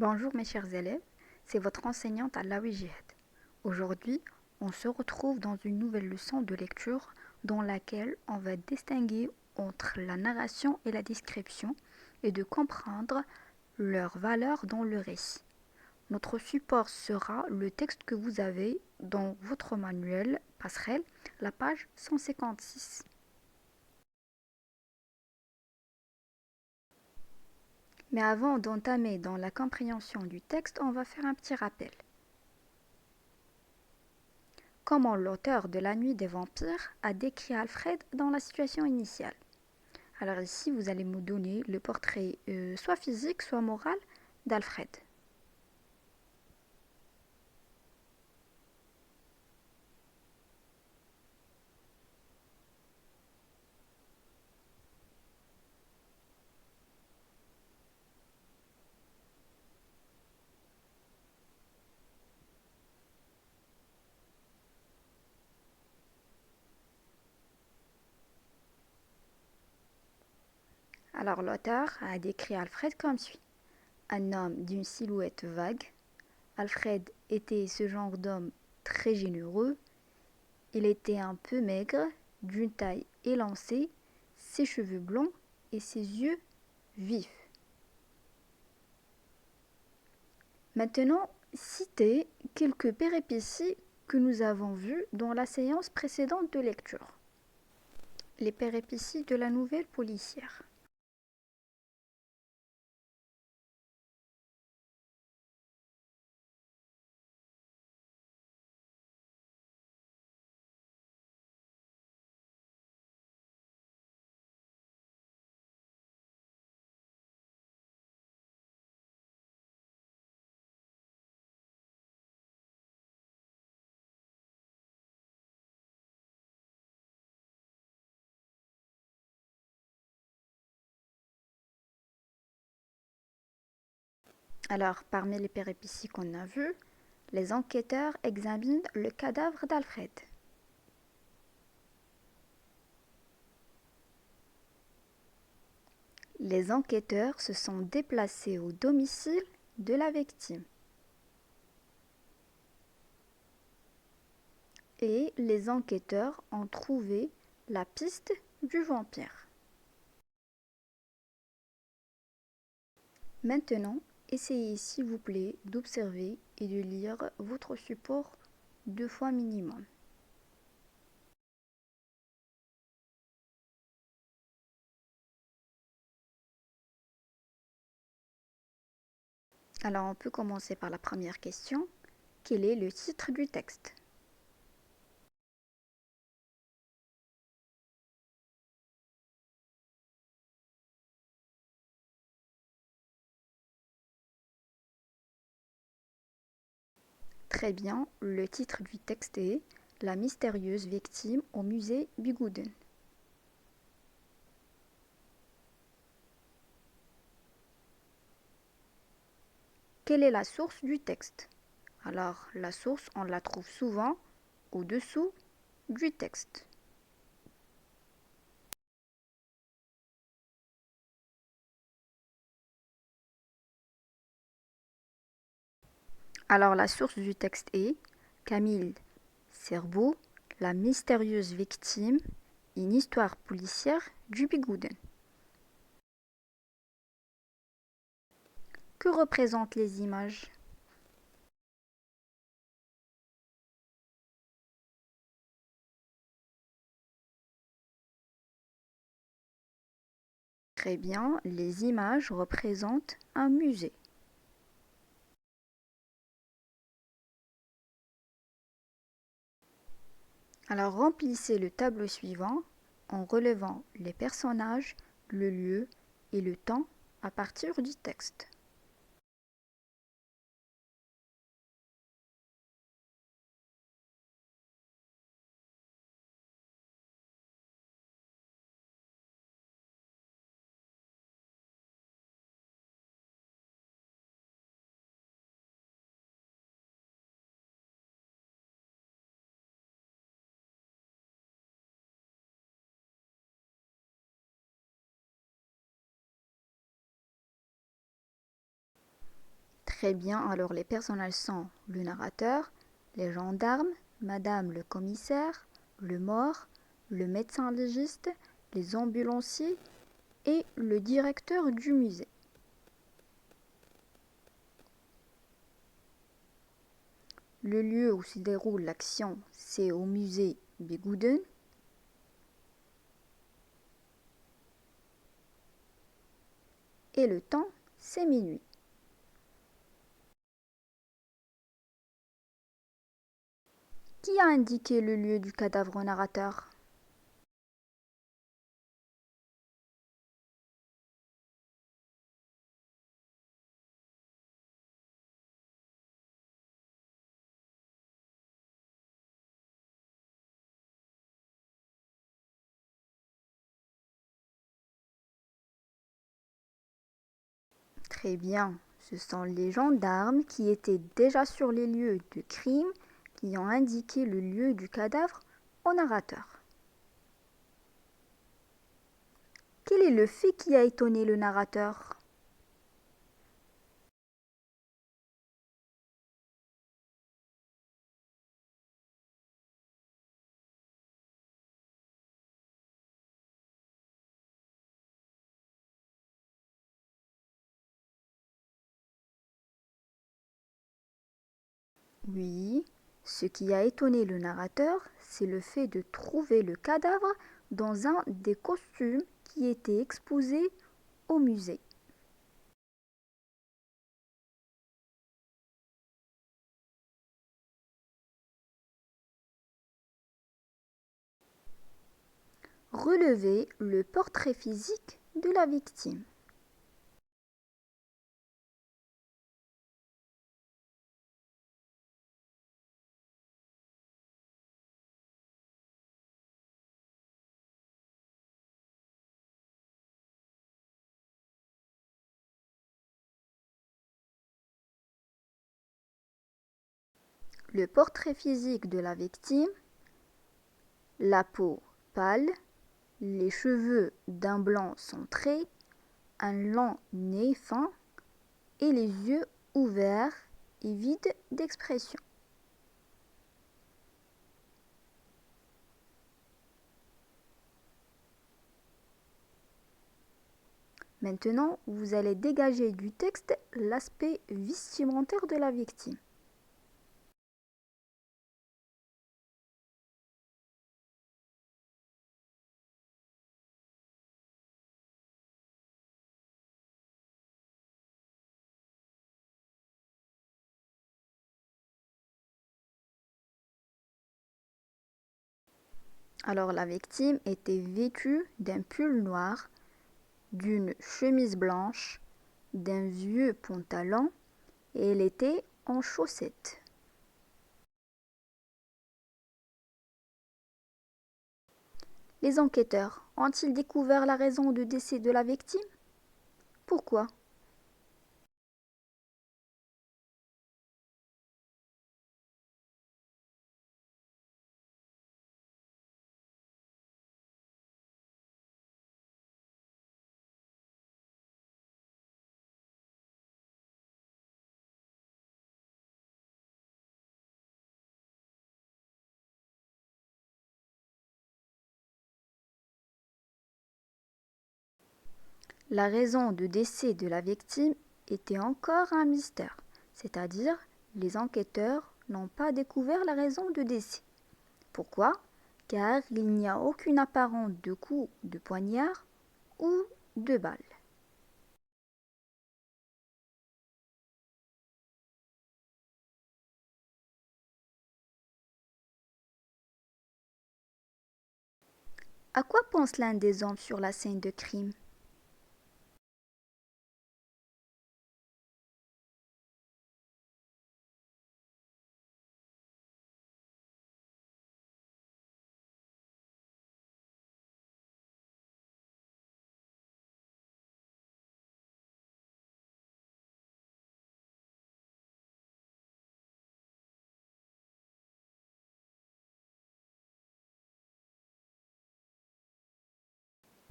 Bonjour mes chers élèves, c'est votre enseignante Alaoui Jihad. Aujourd'hui, on se retrouve dans une nouvelle leçon de lecture dans laquelle on va distinguer entre la narration et la description et de comprendre leur valeur dans le récit. Notre support sera le texte que vous avez dans votre manuel passerelle, la page 156. Mais avant d'entamer dans la compréhension du texte, on va faire un petit rappel. Comment l'auteur de La Nuit des Vampires a décrit Alfred dans la situation initiale. Alors ici, vous allez me donner le portrait soit physique, soit moral d'Alfred. Alors l'auteur a décrit Alfred comme suit. Un homme d'une silhouette vague. Alfred était ce genre d'homme très généreux. Il était un peu maigre, d'une taille élancée, ses cheveux blonds et ses yeux vifs. Maintenant, citez quelques péripéties que nous avons vues dans la séance précédente de lecture. Les péripéties de la nouvelle policière. Alors, parmi les péripéties qu'on a vues, les enquêteurs examinent le cadavre d'Alfred. Les enquêteurs se sont déplacés au domicile de la victime. Et les enquêteurs ont trouvé la piste du vampire. Maintenant, essayez s'il vous plaît d'observer et de lire votre support 2 fois minimum. Alors on peut commencer par la première question. Quel est le titre du texte? Très bien, le titre du texte est La mystérieuse victime au musée Bigouden. Quelle est la source du texte? Alors, la source, on la trouve souvent au-dessous du texte. Alors, la source du texte est Camille Serbeau, La mystérieuse victime, une histoire policière du Bigouden. Que représentent les images? Très bien, les images représentent un musée. Alors remplissez le tableau suivant en relevant les personnages, le lieu et le temps à partir du texte. Très bien, alors les personnages sont le narrateur, les gendarmes, madame le commissaire, le mort, le médecin légiste, les ambulanciers et le directeur du musée. Le lieu où se déroule l'action, c'est au musée Bigouden. Et le temps, c'est minuit. Qui a indiqué le lieu du cadavre au narrateur? Très bien, ce sont les gendarmes qui étaient déjà sur les lieux de crime qui ont indiqué le lieu du cadavre au narrateur. Quel est le fait qui a étonné le narrateur? Oui, ce qui a étonné le narrateur, c'est le fait de trouver le cadavre dans un des costumes qui étaient exposés au musée. Relevez le portrait physique de la victime. Le portrait physique de la victime, la peau pâle, les cheveux d'un blanc centré, un long nez fin et les yeux ouverts et vides d'expression. Maintenant, vous allez dégager du texte l'aspect vestimentaire de la victime. Alors la victime était vêtue d'un pull noir, d'une chemise blanche, d'un vieux pantalon et elle était en chaussettes. Les enquêteurs ont-ils découvert la raison de décès de la victime? Pourquoi? La raison de décès de la victime était encore un mystère, c'est-à-dire les enquêteurs n'ont pas découvert la raison de décès. Pourquoi? Car il n'y a aucune apparence de coup de poignard ou de balle. À quoi pense l'un des hommes sur la scène de crime?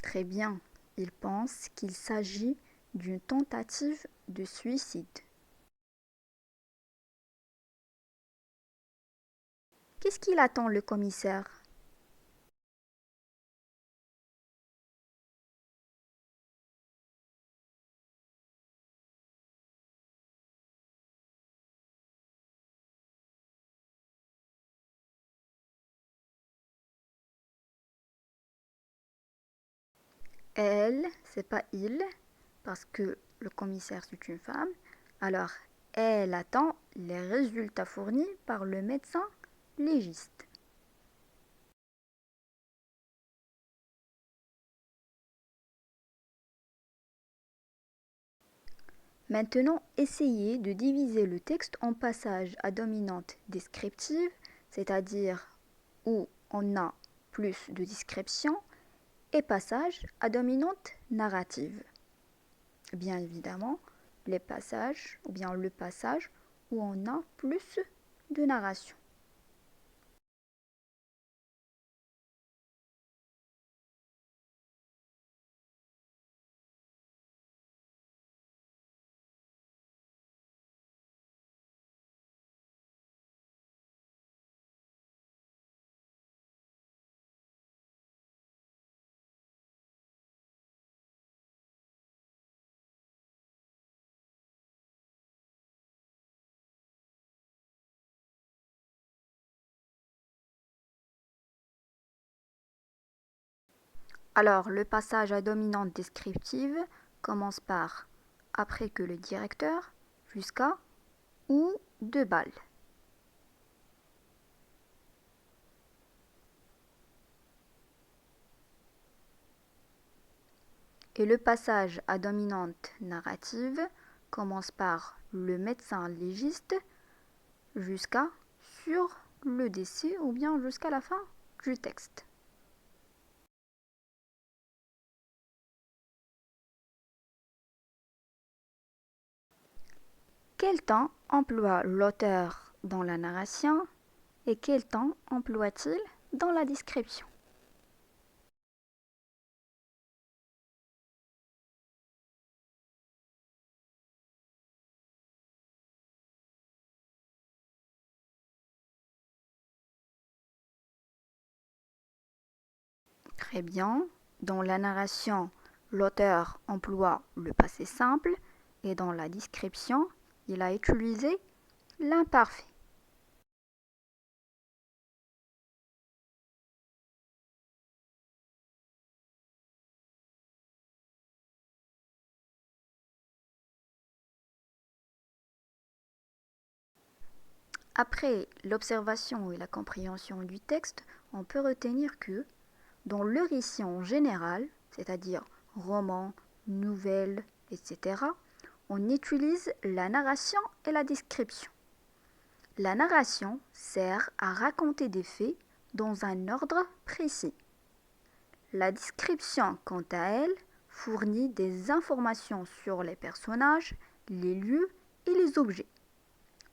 Très bien, il pense qu'il s'agit d'une tentative de suicide. Qu'est-ce qu'il attend le commissaire? Elle, c'est pas il, parce que le commissaire c'est une femme. Alors, elle attend les résultats fournis par le médecin légiste. Maintenant, essayez de diviser le texte en passages à dominante descriptive, c'est-à-dire où on a plus de description, et passages à dominante narrative. Bien évidemment, les passages, ou bien le passage où on a plus de narration. Alors, le passage à dominante descriptive commence par après que le directeur jusqu'à ou 2 balles. Et le passage à dominante narrative commence par le médecin légiste jusqu'à sur le décès ou bien jusqu'à la fin du texte. Quel temps emploie l'auteur dans la narration et quel temps emploie-t-il dans la description? Très bien. Dans la narration, l'auteur emploie le passé simple et dans la description, il a utilisé l'imparfait. Après l'observation et la compréhension du texte, on peut retenir que dans le récit en général, c'est-à-dire roman, nouvelle, etc., on utilise la narration et la description. La narration sert à raconter des faits dans un ordre précis. La description, quant à elle, fournit des informations sur les personnages, les lieux et les objets.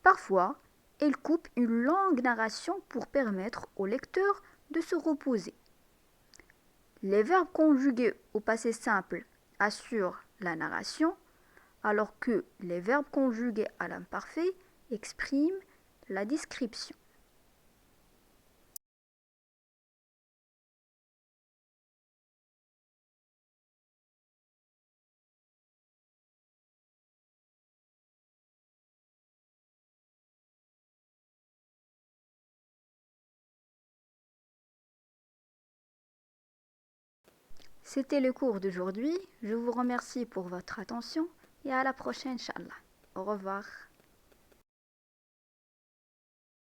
Parfois, elle coupe une longue narration pour permettre au lecteur de se reposer. Les verbes conjugués au passé simple assurent la narration, alors que les verbes conjugués à l'imparfait expriment la description. C'était le cours d'aujourd'hui. Je vous remercie pour votre attention et à la prochaine, Inch'Allah. Au revoir.